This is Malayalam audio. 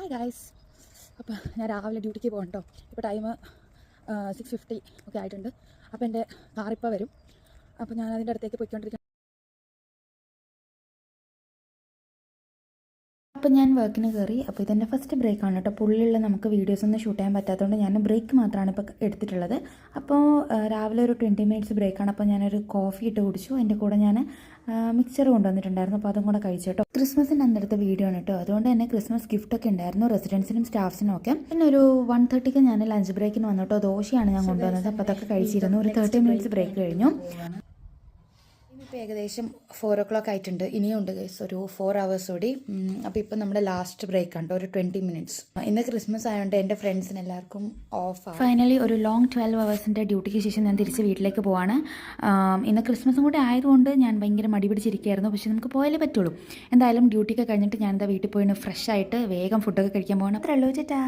Hi guys. അപ്പോൾ ഞാൻ രാവിലെ ഡ്യൂട്ടിക്ക് പോകണം കേട്ടോ. ഇപ്പോൾ ടൈം 6:50 ഒക്കെ ആയിട്ടുണ്ട്. അപ്പോൾ എൻ്റെ കാറിപ്പോൾ വരും. അപ്പോൾ ഞാൻ അതിൻ്റെ അടുത്തേക്ക് പോയിക്കൊണ്ടിരിക്കണം. അപ്പോൾ ഞാൻ വർക്കിന് കയറി. അപ്പോൾ ഇതെൻ്റെ ഫസ്റ്റ് ബ്രേക്കാണ് കേട്ടോ. പുള്ളിയുള്ള നമുക്ക് വീഡിയോസൊന്നും ഷൂട്ട് ചെയ്യാൻ പറ്റാത്തതുകൊണ്ട് ഞാൻ ബ്രേക്ക് മാത്രമാണ് ഇപ്പോൾ എടുത്തിട്ടുള്ളത്. അപ്പോൾ രാവിലെ ഒരു 20 മിനിറ്റ്സ് ബ്രേക്കാണ്. അപ്പോൾ ഞാനൊരു കോഫി ഇട്ട് കുടിച്ചു. അതിൻ്റെ കൂടെ ഞാൻ മിക്സർ കൊണ്ടുവന്നിട്ടുണ്ടായിരുന്നു. അപ്പോൾ അതും കൂടെ കഴിച്ചു കേട്ടോ. ക്രിസ്മസിൻ്റെ അന്നെടുത്ത വീഡിയോ ആണ് കേട്ടോ. അതുകൊണ്ട് തന്നെ ക്രിസ്മസ് ഗിഫ്റ്റൊക്കെ ഉണ്ടായിരുന്നു റെസിഡൻസിനും സ്റ്റാഫ്സിനും ഒക്കെ. പിന്നെ ഒരു 1:30ക്ക് ഞാൻ ലഞ്ച് ബ്രേക്കിന് വന്നു കേട്ടോ. ദോശയാണ് ഞാൻ കൊണ്ടുവന്നത്. അപ്പോൾ അതൊക്കെ കഴിച്ചിരുന്നു. ഒരു 30 മിനിറ്റ്സ് ബ്രേക്ക് കഴിഞ്ഞു. ഇപ്പോൾ ഏകദേശം 4 o'clock ആയിട്ടുണ്ട്. ഇനിയും ഉണ്ട് ഗൈസ് ഒരു 4 hours കൂടി. അപ്പോൾ ഇപ്പോൾ നമ്മുടെ ലാസ്റ്റ് ബ്രേക്ക് ആണ് ഒരു 20 മിനിറ്റ്സ്. ഇന്ന് ക്രിസ്മസ് ആയതുകൊണ്ട് എൻ്റെ ഫ്രണ്ട്സിന് എല്ലാവർക്കും ഓഫാണ്. ഫൈനലി ഒരു ലോങ് 12 hours ഡ്യൂട്ടിക്ക് ശേഷം ഞാൻ തിരിച്ച് വീട്ടിലേക്ക് പോവാണ്. ഇന്ന് ക്രിസ്മസും കൂടെ ആയതുകൊണ്ട് ഞാൻ ഭയങ്കര മടി പിടിച്ചിരിക്കുകയായിരുന്നു. പക്ഷേ നമുക്ക് പോയാലേ പറ്റുള്ളൂ. എന്തായാലും ഡ്യൂട്ടിയൊക്കെ കഴിഞ്ഞിട്ട് ഞാനെന്താ വീട്ടിൽ പോയി ഫ്രഷ് ആയിട്ട് വേഗം ഫുഡൊക്കെ കഴിക്കാൻ പോകണം. അത്രേ ഉള്ളൂ. ചേട്ടാ.